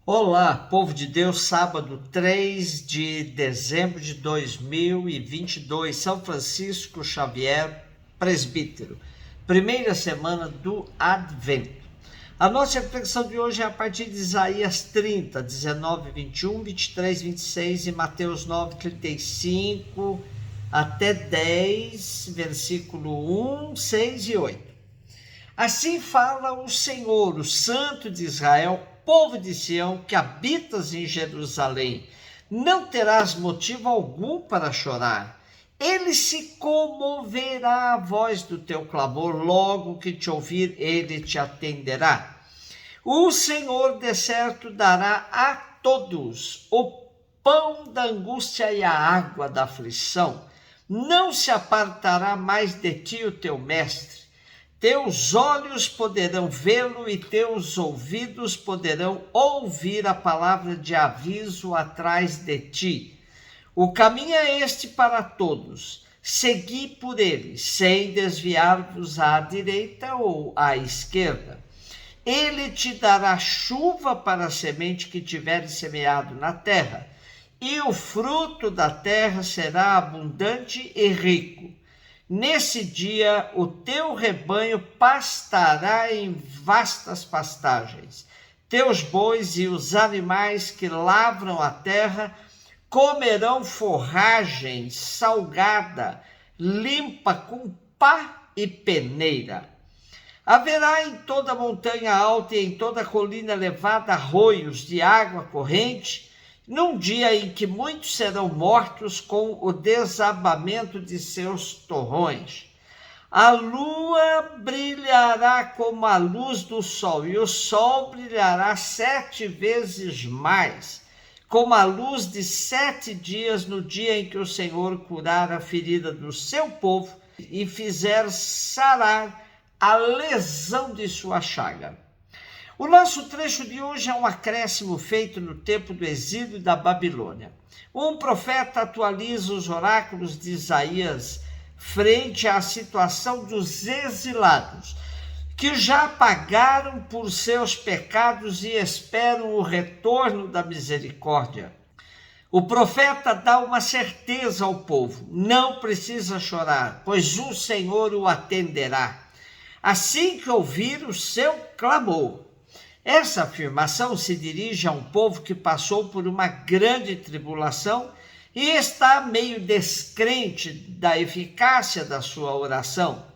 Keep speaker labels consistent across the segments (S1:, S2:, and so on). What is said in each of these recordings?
S1: Olá, povo de Deus, sábado 3 de dezembro de 2022, São Francisco Xavier, presbítero, primeira semana do Advento. A nossa reflexão de hoje é a partir de Isaías 30, 19, 21, 23, 26 e Mateus 9, 35 até 10, versículo 1, 6 e 8. Assim fala o Senhor, o Santo de Israel, povo de Sião, que habitas em Jerusalém. Não terás motivo algum para chorar. Ele se comoverá à voz do teu clamor, logo que te ouvir, ele te atenderá. O Senhor de certo dará a todos o pão da angústia e a água da aflição. Não se apartará mais de ti o teu mestre. Teus olhos poderão vê-lo e teus ouvidos poderão ouvir a palavra de aviso atrás de ti. O caminho é este para todos. Segui por ele, sem desviar-vos à direita ou à esquerda. Ele te dará chuva para a semente que tiveres semeado na terra, e o fruto da terra será abundante e rico. Nesse dia, o teu rebanho pastará em vastas pastagens. Teus bois e os animais que lavram a terra comerão forragem salgada, limpa com pá e peneira. Haverá em toda montanha alta e em toda colina elevada arroios de água corrente, num dia em que muitos serão mortos com o desabamento de seus torrões. A lua brilhará como a luz do sol, e o sol brilhará 7 vezes mais, como a luz de 7 dias no dia em que o Senhor curar a ferida do seu povo e fizer sarar a lesão de sua chaga. O nosso trecho de hoje é um acréscimo feito no tempo do exílio da Babilônia. Um profeta atualiza os oráculos de Isaías frente à situação dos exilados, que já pagaram por seus pecados e esperam o retorno da misericórdia. O profeta dá uma certeza ao povo: não precisa chorar, pois o Senhor o atenderá, assim que ouvir o seu clamor. Essa afirmação se dirige a um povo que passou por uma grande tribulação e está meio descrente da eficácia da sua oração.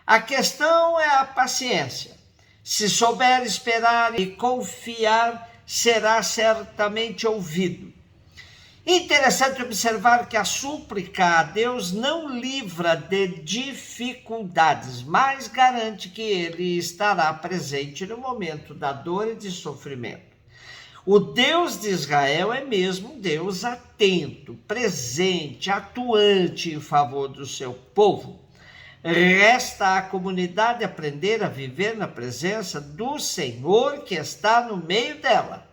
S1: A questão é a paciência. Se souber esperar e confiar, será certamente ouvido. Interessante observar que a súplica a Deus não livra de dificuldades, mas garante que ele estará presente no momento da dor e de sofrimento. O Deus de Israel é mesmo um Deus atento, presente, atuante em favor do seu povo. Resta à comunidade aprender a viver na presença do Senhor que está no meio dela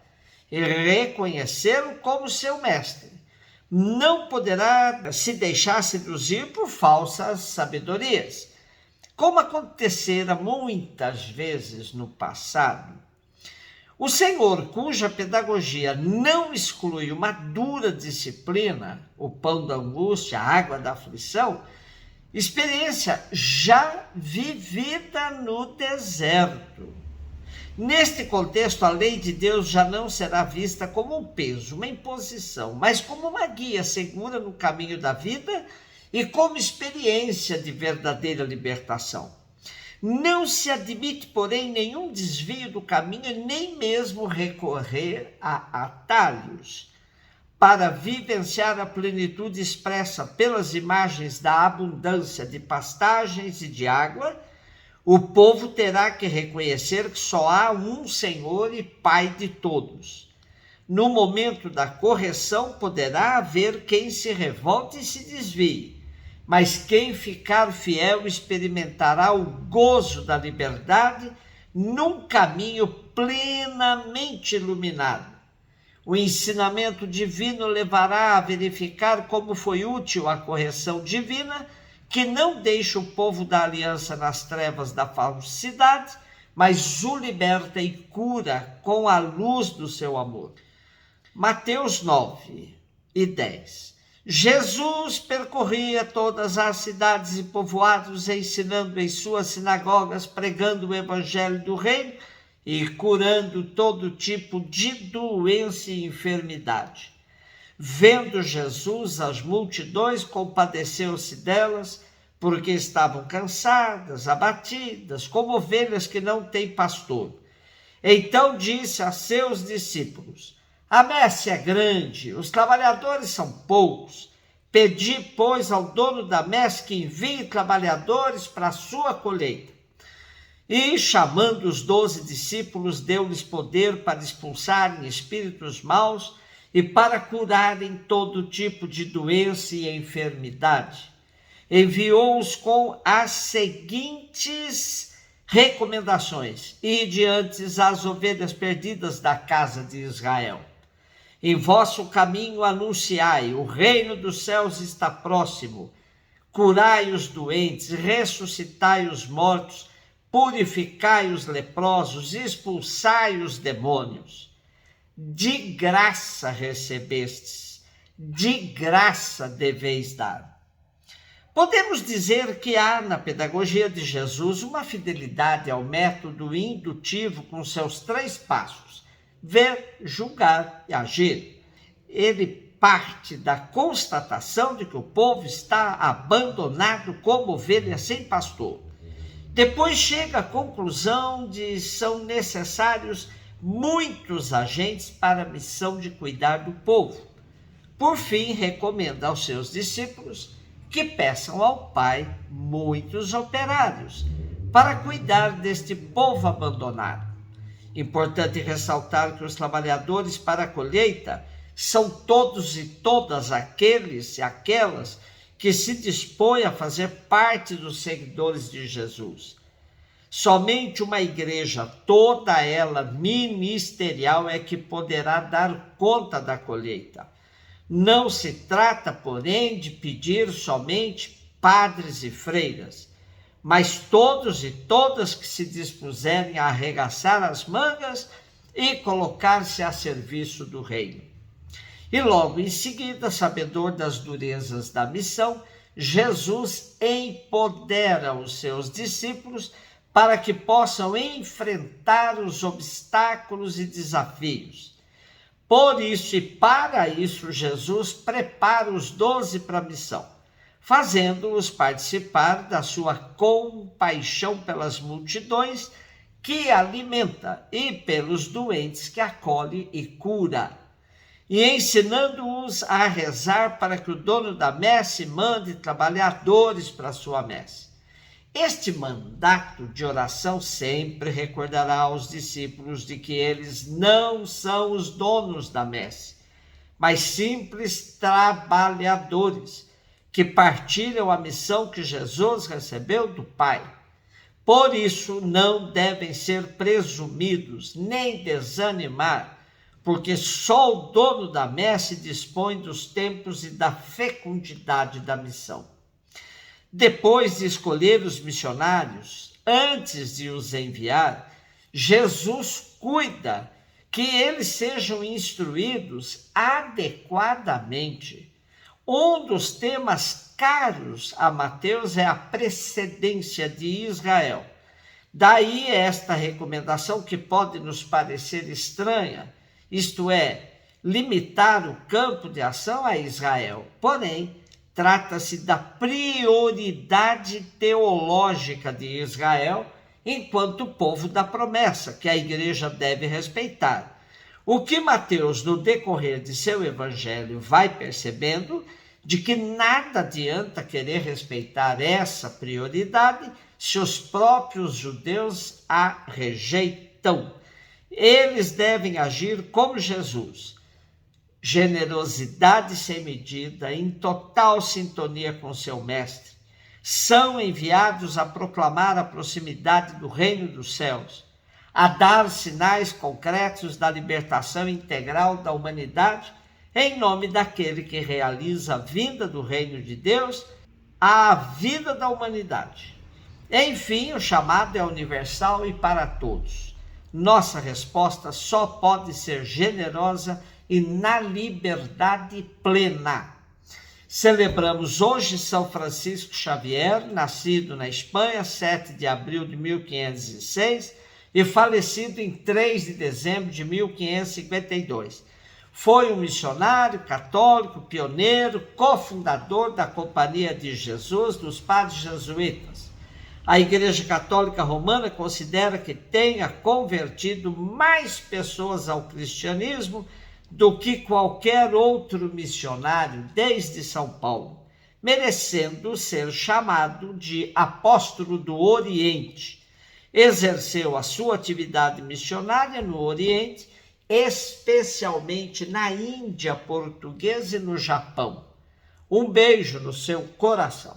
S1: e reconhecê-lo como seu mestre. Não poderá se deixar seduzir por falsas sabedorias, como acontecera muitas vezes no passado. O Senhor, cuja pedagogia não exclui uma dura disciplina, o pão da angústia, a água da aflição, experiência já vivida no deserto. Neste contexto, a lei de Deus já não será vista como um peso, uma imposição, mas como uma guia segura no caminho da vida e como experiência de verdadeira libertação. Não se admite, porém, nenhum desvio do caminho, nem mesmo recorrer a atalhos. Para vivenciar a plenitude expressa pelas imagens da abundância de pastagens e de água, o povo terá que reconhecer que só há um Senhor e Pai de todos. No momento da correção, poderá haver quem se revolte e se desvie, mas quem ficar fiel experimentará o gozo da liberdade num caminho plenamente iluminado. O ensinamento divino levará a verificar como foi útil a correção divina, que não deixa o povo da aliança nas trevas da falsidade, mas o liberta e cura com a luz do seu amor. Mateus 9:10. Jesus percorria todas as cidades e povoados, ensinando em suas sinagogas, pregando o evangelho do reino e curando todo tipo de doença e enfermidade. Vendo Jesus as multidões, compadeceu-se delas, porque estavam cansadas, abatidas, como ovelhas que não têm pastor. Então disse a seus discípulos: a messe é grande, os trabalhadores são poucos. Pedi, pois, ao dono da messe que envie trabalhadores para a sua colheita. E, chamando os 12 discípulos, deu-lhes poder para expulsarem espíritos maus e para curarem todo tipo de doença e enfermidade. Enviou-os com as seguintes recomendações: ide antes às ovelhas perdidas da casa de Israel. Em vosso caminho anunciai, o reino dos céus está próximo. Curai os doentes, ressuscitai os mortos, purificai os leprosos, expulsai os demônios. De graça recebestes, de graça deveis dar. Podemos dizer que há na pedagogia de Jesus uma fidelidade ao método indutivo com seus 3 passos: ver, julgar e agir. Ele parte da constatação de que o povo está abandonado como ovelha sem pastor. Depois chega à conclusão de que são necessários muitos agentes para a missão de cuidar do povo. Por fim, recomenda aos seus discípulos que peçam ao Pai muitos operários para cuidar deste povo abandonado. Importante ressaltar que os trabalhadores para a colheita são todos e todas aqueles e aquelas que se dispõem a fazer parte dos seguidores de Jesus. Somente uma igreja, toda ela ministerial, é que poderá dar conta da colheita. Não se trata, porém, de pedir somente padres e freiras, mas todos e todas que se dispuserem a arregaçar as mangas e colocar-se a serviço do reino. E logo em seguida, sabedor das durezas da missão, Jesus empodera os seus discípulos para que possam enfrentar os obstáculos e desafios. Por isso e para isso, Jesus prepara os 12 para a missão, fazendo-os participar da sua compaixão pelas multidões que alimenta e pelos doentes que acolhe e cura, e ensinando-os a rezar para que o dono da messe mande trabalhadores para a sua messe. Este mandato de oração sempre recordará aos discípulos de que eles não são os donos da messe, mas simples trabalhadores que partilham a missão que Jesus recebeu do Pai. Por isso, não devem ser presumidos nem desanimar, porque só o dono da messe dispõe dos tempos e da fecundidade da missão. Depois de escolher os missionários, antes de os enviar, Jesus cuida que eles sejam instruídos adequadamente. Um dos temas caros a Mateus é a precedência de Israel. Daí esta recomendação que pode nos parecer estranha, isto é, limitar o campo de ação a Israel. Porém, trata-se da prioridade teológica de Israel enquanto povo da promessa, que a igreja deve respeitar. O que Mateus, no decorrer de seu evangelho, vai percebendo de que nada adianta querer respeitar essa prioridade se os próprios judeus a rejeitam. Eles devem agir como Jesus. Generosidade sem medida, em total sintonia com seu mestre, são enviados a proclamar a proximidade do reino dos céus, a dar sinais concretos da libertação integral da humanidade, em nome daquele que realiza a vinda do reino de Deus à vida da humanidade. Enfim, o chamado é universal e para todos. Nossa resposta só pode ser generosa e na liberdade plena. Celebramos hoje São Francisco Xavier, nascido na Espanha, 7 de abril de 1506 e falecido em 3 de dezembro de 1552. Foi um missionário católico, pioneiro, cofundador da Companhia de Jesus dos Padres Jesuítas. A Igreja Católica Romana considera que tenha convertido mais pessoas ao cristianismo do que qualquer outro missionário desde São Paulo, merecendo ser chamado de apóstolo do Oriente. Exerceu a sua atividade missionária no Oriente, especialmente na Índia Portuguesa e no Japão. Um beijo no seu coração.